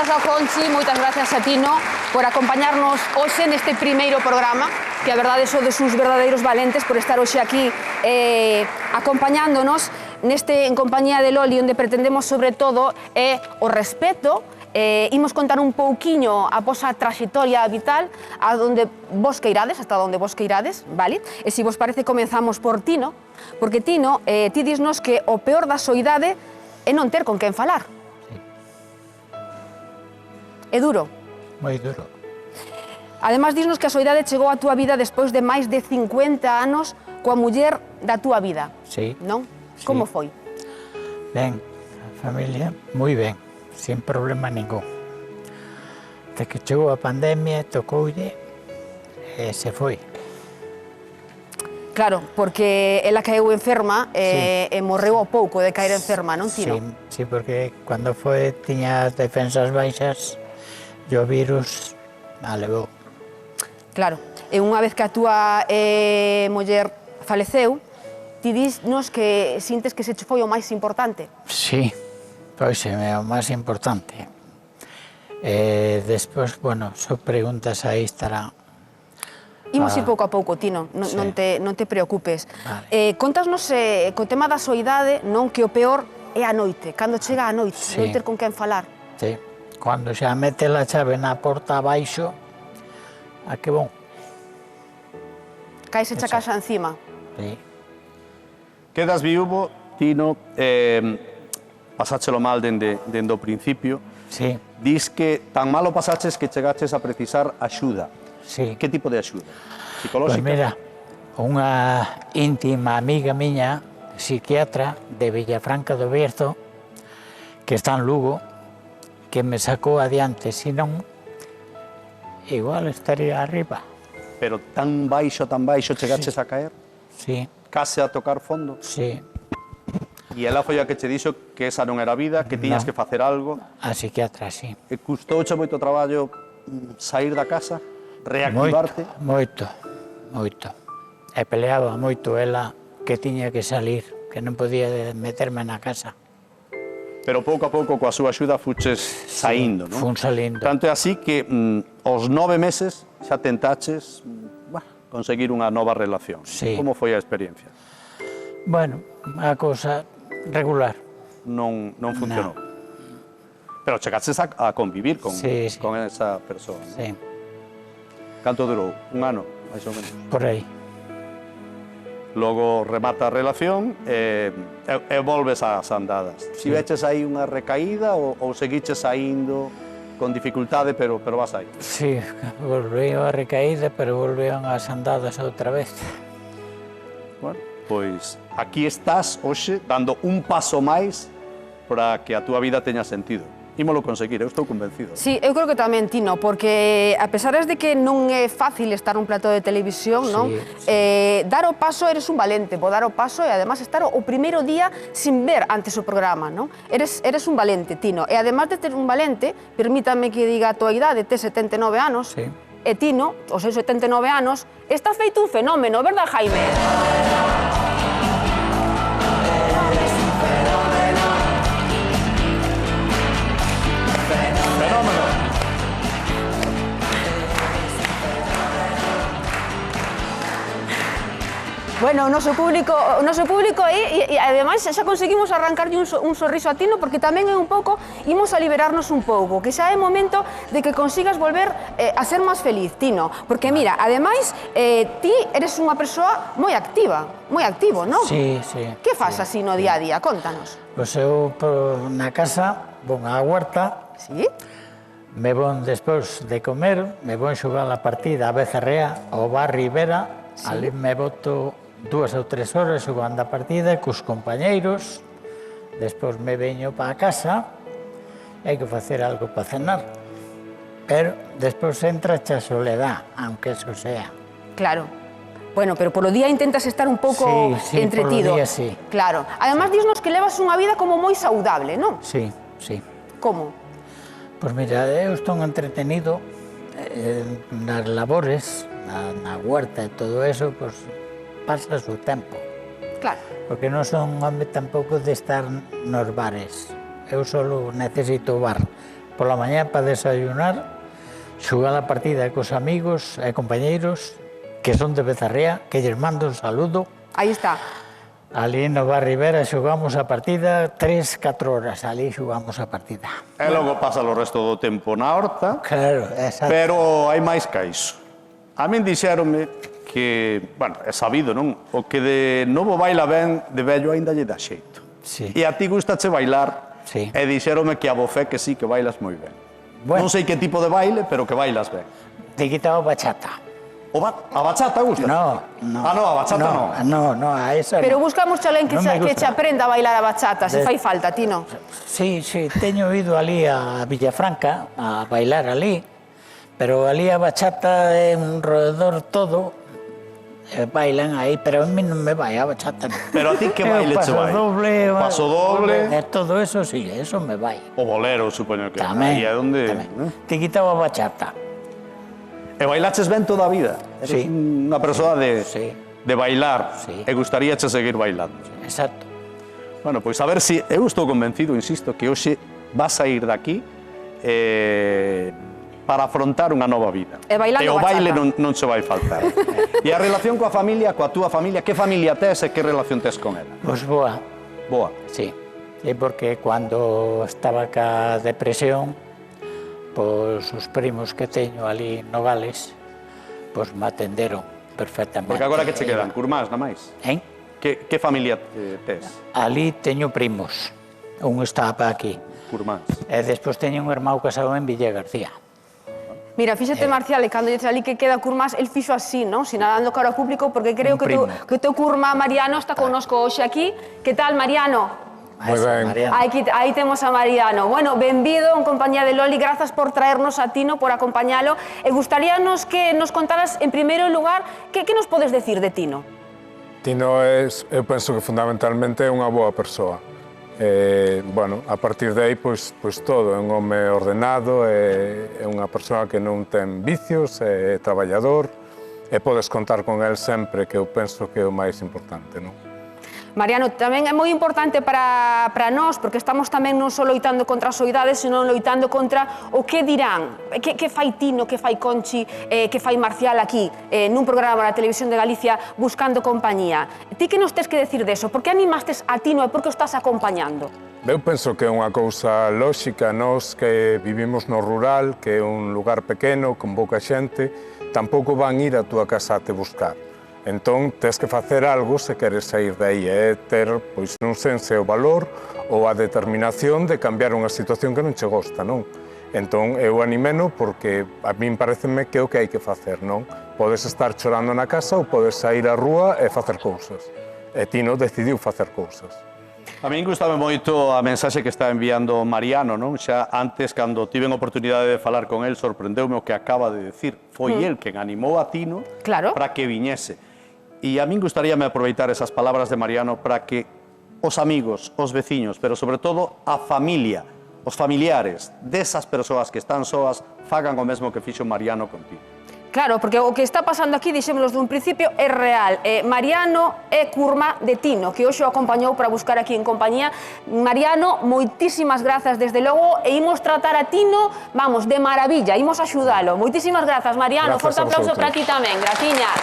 grazas ao Conchi, moitas grazas a Tino por acompañarnos hoxe neste primeiro programa, que a verdade sodes uns verdadeiros valentes por estar hoxe aquí acompañándonos en compañía de Loli, onde pretendemos sobre todo o respeto. Imos contar un pouquiño a vosa traxectoria vital hasta onde vos queirades, vale? E se vos parece comenzamos por Tino, porque Tino, ti disnos que o peor da soidade é non ter con quen falar. É duro? Moi duro. Además, disnos que a soidade chegou á túa vida despois de máis de 50 anos coa muller da túa vida. Sí. Non? Sí. Como foi? Ben, a familia, moi ben, sin problema ningún. Até que chegou a pandemia, tocoulle e se foi. Claro, porque ela caeu enferma e morreu ao pouco de caer enferma, non, Tino? Sí, porque cando foi tiña as defensas baixas e o virus a levou. Claro, e unha vez que a túa muller faleceu, ti disnos que sintes que se che foi o máis importante. Sí, pois é o máis importante. Despois, bueno, só preguntas aí estará. Imos ir pouco a pouco, Tino, non te preocupes. Vale. Contasnos co tema da soidade, non, que o peor é a noite, cando chega a noite, non ter con quen falar. Sí, cando xa mete a chave na porta abaixo, a que bon. Caese a casa encima. Sí. Quedas viúvo, Tino, pasáchelo mal dende o principio. Sí, Dis que tan malo pasaches que chegaches a precisar axuda. sí. Que tipo de axuda? Pois Psicolóxica? mira, unha íntima amiga miña, psiquiatra de Villafranca do Bierzo, que está en Lugo, que me sacou adiante, senón igual estaría arriba. Pero tan baixo chegaches a caer? Sí, Case a tocar fondo? sí, E ela foi a que che dixo que esa non era a vida, que tiñas No. que facer algo. a psiquiatra, sí. E custouche moito traballo sair da casa, reactivarte. Moito. E peleaba moito ela que tiña que salir, que non podía meterme na casa. Pero pouco a pouco, coa súa axuda, fuches saindo, non? Fun salindo. Tanto é así que aos 9 meses xa tentaches conseguir unha nova relación. Sí. Como foi a experiencia? Bueno, a cousa regular. Non funcionou. Pero chegaches a convivir con esa persoa. Non? Sí, Canto durou? Un ano, máis ou menos. por aí. Logo remata a relación e volves ás andadas. Si veches aí unha recaída ou seguiches saindo con dificultade, pero vas aí. Sí, volveu a recaída, pero volveron as andadas outra vez. Bueno, pois aquí estás hoxe dando un paso máis para que a túa vida teña sentido. Ímolo conseguir, eu estou convencido. Sí, eu creo que tamén, Tino, porque a pesar de que non é fácil estar nun plato de televisión, non? Dar o paso, eres un valente, vou dar o paso e además estar o primeiro día sin ver antes o programa, non? Eres un valente, Tino, e además de ter un valente, permítame que diga a tua idade, tes 79 anos, Sí. e Tino, os seus 79 anos, está feito un fenómeno, verdad, Jaime? Bueno, o noso público e ademais xa conseguimos arrancarlle un sorriso a Tino porque tamén é un pouco, imos a liberarnos un pouco, que xa é momento de que consigas volver a ser máis feliz, Tino, porque mira, ademais, ti eres unha persoa moi activo, non? Sí. Que fas así no día a día? Contanos. Pois eu na casa vou á huerta, Sí? me von despois de comer, me von xogar a partida a Becerrea, ao bar Rivera, ali me boto 2 ou 3 horas xogando a partida cos compañeiros, despois me veño para a casa, hai que facer algo para cenar, pero despois entra a soledad, aunque eso sea. Claro. Bueno, pero polo día intentas estar un pouco Sí, entretido. polo día sí. Claro. Además, disnos que levas unha vida como moi saudable, non? Sí. Como? Pois mira, eu estou entretenido nas labores, na huerta e todo eso, pois pasas o tempo. Claro. Porque non son home tampouco de estar nos bares. Eu solo necesito o bar pola mañá para desayunar, xogar a partida cos amigos e compañeiros que son de Bezarrea, que lles mando un saludo. Aí está. Ali no Bar Rivera xogamos a partida 3-4 horas, ali xogamos a partida. E logo pasa o resto do tempo na horta, Claro, exacto. pero hai máis que iso. A min dixéronme que, bueno, é sabido, non? O que de novo baila ben, de vello aínda lle dá xeito. Sí. E a ti gustache bailar, Sí. e dixéronme que a bofé que sí, que bailas moi ben. Bueno. Non sei que tipo de baile, pero que bailas ben. Te quitaba bachata. A bachata gusta? No. Ah, no, a bachata no. No, a esa Pero no. buscamos chalén que Non me che gusta. aprenda a bailar a bachata, se De- fai falta, Tino. Sí, teño ido ali a Villafranca a bailar ali, pero ali a bachata é un roedor todo, bailan aí, pero a mí non me vai a bachata. Non. Pero a ti que baile che vai? Paso doble, Paso doble. todo eso sí, eso me vai. O bolero, supoño que. Tamén, Aí é onde... tamén. Te quitaba a bachata. E bailaches ben toda a vida? Eres Sí. unha persoa Sí. de bailar Sí. e gustaríache seguir bailando. Exacto. Bueno, pois a ver se... Eu estou convencido, insisto, que hoxe vas a ir daqui para afrontar unha nova vida. E bailando o baile bachata. non se vai faltar. E a relación coa familia, coa túa familia, que familia tes e que relación tes con ela? Pois boa, Boa. sí. Sí, porque cando estaba ca depresión, pois os primos que teño ali no Gales, pois me atenderon perfectamente. Porque agora que che quedan? Curmás, na máis? Que familia tes? Ali teño primos, un está pa aquí. Curmás. E despois teño un irmão casado en Villa García. Mira, fíxate, Marcial, e cando dices ali que queda curmás, el fixo así, non? Sinalando cara ao público, porque creo Un que o teu curmá Mariano está connosco hoxe aquí. Que tal, Mariano? Moi ben. Mariano. Aí temos a Mariano. Bueno, benvido en compañía de Loli, grazas por traernos a Tino, por acompañalo. E gustaríanos que nos contaras, en primeiro lugar, que nos podes decir de Tino? Tino eu penso que fundamentalmente é unha boa persoa. Bueno, a partir de aí, pois todo, é un home ordenado, é unha persoa que non ten vicios, é traballador, e podes contar con el sempre, que eu penso que é o máis importante, non? Mariano, tamén é moi importante para nós, porque estamos tamén non só loitando contra a soidade, senón loitando contra o que dirán, que fai Tino, que fai Conchi, que fai Marcial aquí, nun programa na Televisión de Galicia, buscando compañía. Ti que nos tes que decir deso? Por que animastes a Tino e por que o estás acompañando? Eu penso que é unha cousa lóxica, nós que vivimos no rural, que é un lugar pequeno, con pouca xente, tampouco van ir a túa casa a te buscar. Entón, tes que facer algo se queres sair de aí, é ter, pois, non sense o valor ou a determinación de cambiar unha situación que non che gosta, non? Entón, eu animeno porque a min pareceme que é o que hai que facer, non? Podes estar chorando na casa ou podes sair á rúa e facer cousas. E Tino decidiu facer cousas. A min gustame moito a mensaxe que está enviando Mariano, non? Xa antes, cando tiven oportunidade de falar con el, sorprendeume o que acaba de decir. Foi el quen animou a Tino Claro. para que viñese. E a min gustaríame aproveitar esas palabras de Mariano para que os amigos, os veciños, pero sobre todo a familia, os familiares desas persoas que están soas, fagan o mesmo que fixo Mariano contigo. Claro, porque o que está pasando aquí, dixémonos dun principio, é real. Mariano é curma de Tino, que hoxe o acompañou para buscar aquí en compañía. Mariano, moitísimas grazas desde logo, e imos tratar a Tino, vamos, de maravilla, imos axudalo. Moitísimas grazas, Mariano, forte Grazas a aplauso vosotros. para ti tamén, graciñas.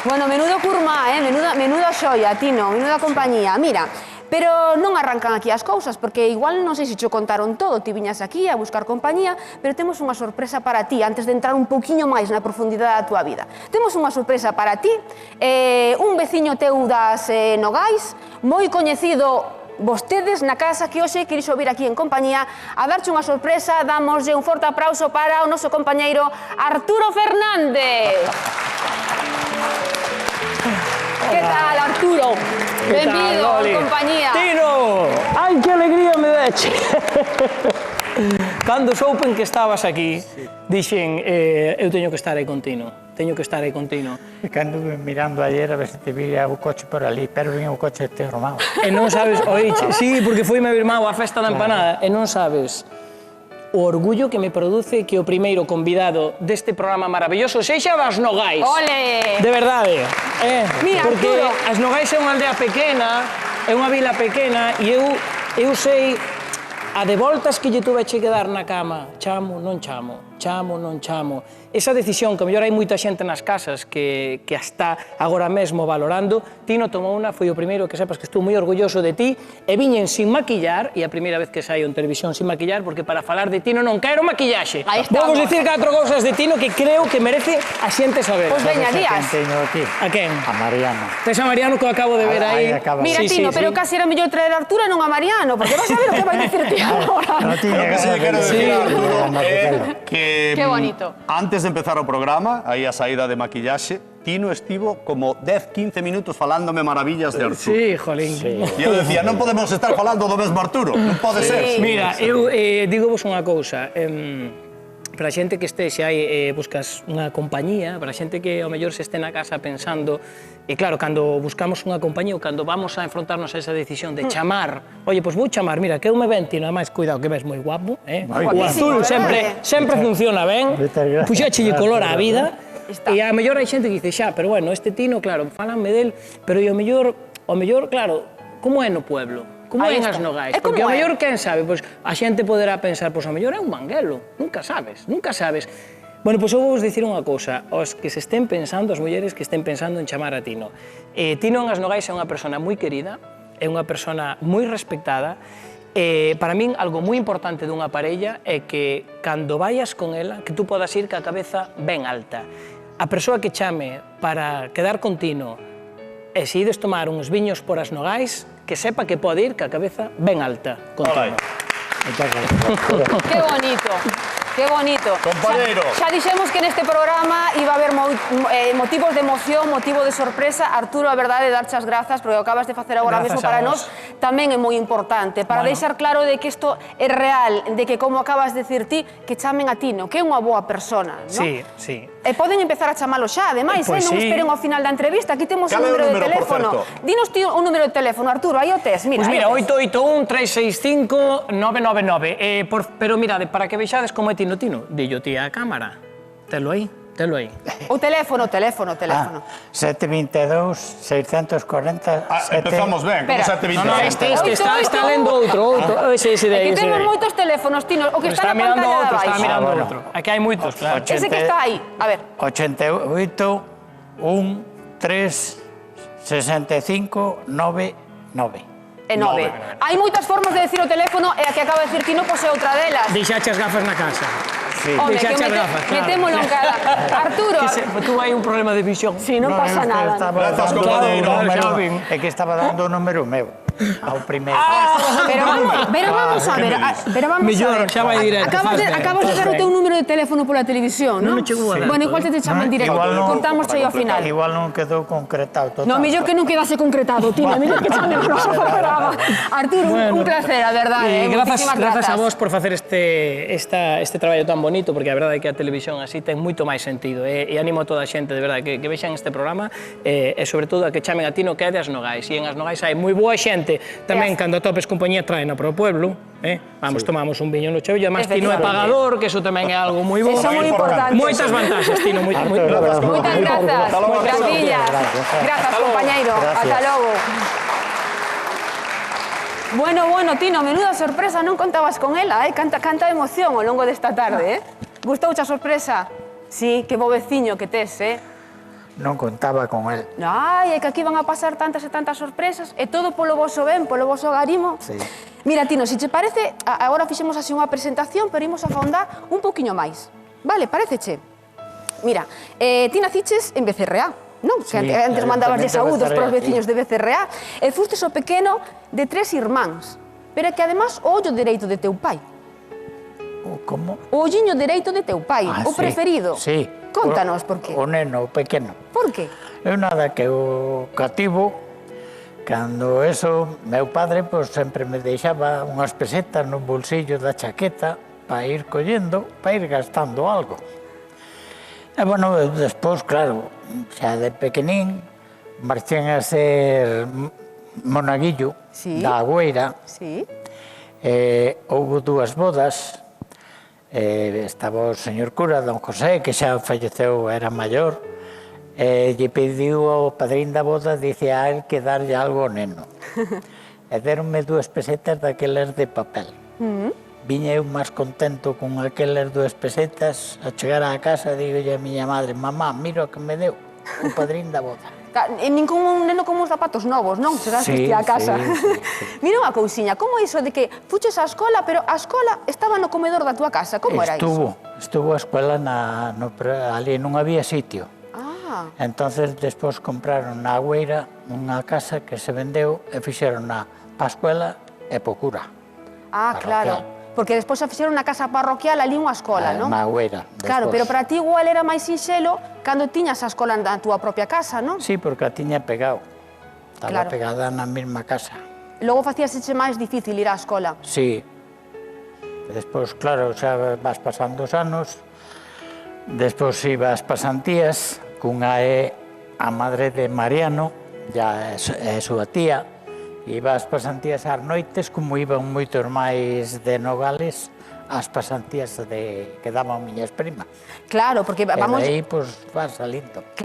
Bueno, menudo curma, menuda xoia, Tino, menuda compañía. Mira, pero non arrancan aquí as cousas, porque igual non sei se cho contaron todo, ti viñas aquí a buscar compañía, pero temos unha sorpresa para ti, antes de entrar un pouquiño máis na profundidade da tua vida. Temos unha sorpresa para ti, un veciño teu das Nogais, moi coñecido vostedes na casa, que hoxe querixo vir aquí en compañía a darche unha sorpresa. Damoslle un forte aplauso para o noso compañeiro Arturo Fernández. Que tal, Arturo? Benvido en compañía. Tino! Ai, que alegría me deche! Cando soupen que estabas aquí, dixen, eu teño que estar aí con Tino. Teño que estar aí con Tino. E cando mirando ayer a ver se te vira o coche por ali, pero vin o coche te armado. E non sabes, oiche, sí, porque foi meu irmão á festa da empanada, e non sabes o orgullo que me produce que o primeiro convidado deste programa maravilloso sexa das Nogais. Ole! De verdade. Mira, Porque Arturo. as Nogais é unha aldea pequena, é unha vila pequena, e eu Eu sei a de voltas que lle tuve que dar na cama, chamo, non chamo, chamo, non chamo. Esa decisión, que mellor hai moita xente nas casas que a está agora mesmo valorando, Tino tomou unha, foi o primeiro que sepas que estou moi orgulloso de ti, e viñen sin maquillar, e a primeira vez que saio en televisión sin maquillar, porque para falar de Tino non quero maquillaxe. Aí estamos. Vamos dicir 4 cousas de Tino que creo que merece a xente saber. Pois veña, ¿Sabes a días. quién teño aquí? A quen? A Mariano. Tes a Mariano que o acabo de ver aí. Aí acaba. Mira, Sí, Tino, sí, pero sí. casi era mellor traer a Arturo e non a Mariano, porque vas a ver o que vai dicir ti agora. No tiña Lo que sí ganas que quero de decir, decir, Arturo, Marcelo. que Qué bonito. antes de empezar o programa, aí a saída de maquillaxe, Tino estivo como 10-15 minutos falándome maravillas de Arturo. Sí, jolín. E eu decía, non podemos estar falando do mesmo Arturo, non pode ser. Mira, eu digo vos unha cousa, para a xente que estexe aí buscas unha compañía, para a xente que ao mellor se este na casa pensando, e claro, cando buscamos unha compañía ou cando vamos a enfrontarnos a esa decisión de chamar, oye, pois vou chamar, mira, que eu me ven, Tino, ademais, cuidado, que ves moi guapo, o azul sempre funciona ben, Moitas gracias. puxéchelle color á vida, Está. e a mellor hai xente que dice, xa, pero bueno, este Tino, claro, falanme del, pero e ao mellor, claro, como é no pueblo? Como Aí é en está. As Nogais? É como Porque ao é. mellor, quen sabe, pois a xente poderá pensar, pois ao mellor é un manguelo, nunca sabes, nunca sabes. Bueno, pois eu vou vos dicir unha cousa, aos que se estén pensando, as mulleres que estén pensando en chamar a Tino. Tino en As Nogais é unha persona moi querida, é unha persona moi respectada, para min, algo moi importante dunha parella é que, cando vayas con ela, que tú podas ir ca cabeza ben alta. A persoa que chame para quedar con Tino e se ides tomar uns viños por As Nogais, que sepa que pode ir ca cabeza ben alta con Tino. Muchas gracias. Qué bonito. Qué bonito. Compañeiro. Xa dixemos que neste programa iba a haber motivos de emoción, motivo de sorpresa. Arturo, a verdade, darche as grazas, porque o acabas de facer agora Grazas mesmo a para vos. nós tamén é moi importante, para Bueno. deixar claro de que isto é real, de que, como acabas de decir ti, que chamen a Tino, que é unha boa persona, non? Sí, sí. E poden empezar a chamalo xa, ademais, Pois non sí. esperen ao final da entrevista. Aquí temos Cal un é o número de número, por teléfono. certo? Dinos ti un número de teléfono, Arturo, aí o tes, mira. Pois mira, aí o tes. 881-365-999. Pero mirade, para que vexades como é Tino, dillo ti a cámara. Telo aí. O teléfono. 722 640 Empezamos ben, como Espera. 720. No, está lendo outro. Ese de É aí. que temos moitos teléfonos, Tino, o que está na mirando pantalla de outro, está abaixo. mirando bueno. outro. Aquí hai moitos, claro. Ese que está aí, a ver. 88 1 3 65 99. E 9. Hai moitas formas de decir o teléfono e a que acaba de decir Tino, pois é outra delas. Deixache as gafas na casa. Sí. Home, que deixache as gafas, claro. metémolo en cada... Arturo, Tú hai un problema de visión. si non pasa nada. Grazas, compañeiro. É que estaba dando o número meu ao primeiro. Pero vamos a ver, Mellor, xa vai directo, Acabas de dar o teu número de teléfono pola televisión, non? Non me chegou a dar. Bueno, igual te chaman directo, contamos aí ao final. Igual non quedou concretado total. No, mellor que non quedase concretado, Tino, mellor que chamen o noso programa. Arturo, un placer, a verdade. Grazas a vos por facer este traballo tan bonito, porque a verdade é que a televisión así ten moito máis sentido. E animo a toda a xente, de verdade, que vexan este programa e sobre todo a que chamen a Tino, que é de As Nogais. E en As Nogais hai moi boa xente. Tamén, cando atopes compañía, traena para o pueblo. Vamos, tomamos un viño no chevillo. Además, Tino é pagador, que eso tamén é algo moi bo. Eso é moi importante. Moitas vantaxes, Tino. Moitas grazas. Grazas, compañeiro. Ata logo. Bueno, Tino, menuda sorpresa, non contabas con ela, canta emoción ao longo desta tarde, Gustouche a sorpresa? Sí, que bo veciño que tes, Non contaba con el. Ai, é que aquí van a pasar tantas e tantas sorpresas, e todo polo voso ben, polo voso garimo. Sí. Mira, Tino, se che parece, agora fixemos así unha presentación, pero imos a fondar un poquinho máis. Vale, paréceche? Mira, ti naciches en Becerreá, non? Sí, Que antes mandabas de saúdos Becerreá, para os veciños de Becerreá, e fustes o pequeno de 3 irmáns, pero é que además o ollo dereito de teu pai. Como? O olliño dereito de teu pai, o Sí, preferido. Sí. Contanos por qué. O neno, o pequeno. Por qué? Eu nada que o cativo, cando eso, meu padre pues, sempre me deixaba unhas pesetas no bolsillo da chaqueta para ir collendo, para ir gastando algo. E, bueno, despois, claro, xa de pequenín, marchén a ser monaguillo da Agüeira. Sí. Houve 2 bodas, estaba o señor cura, don José, que xa falleceu, era maior, lle pediu ao padrín da boda, dice a él que darlle algo ao neno. e deronme 2 pesetas daquelas de papel. Viña eu máis contento con aquelas 2 pesetas, a chegar á casa, digolle a miña madre, mamá, mira o que me deu o padrín da boda. Ningún neno con uns zapatos novos, non? Chegaste Sí, a casa. sí. Mira unha cousiña, como é iso de que fuches á escola, pero a escola estaba no comedor da túa casa? Como era iso? Estuvo a escola ali non había sitio. Entonces, despois compraron na Agüeira unha casa que se vendeu e fixeron na pa escola e po cura. Claro. Porque despois se fixeron na casa parroquial ali unha escola, non? Na Agüeira. Claro, pero para ti igual era máis sinxelo cando tiñas a escola na túa propia casa, non? Sí, porque a tiña pegado. Estaba Claro. pegada na mesma casa. Logo facíaseche máis difícil ir á escola. Sí. Despois, claro, xa vas pasando os anos, despois ibas pasantías, cunha é a madre de Mariano, ya é súa tía, ibas pasantías ás noites, como iban moitos máis de Nogales, as pasantías que daban miñas primas. Claro, porque E vamos... aí, pois, vas salindo.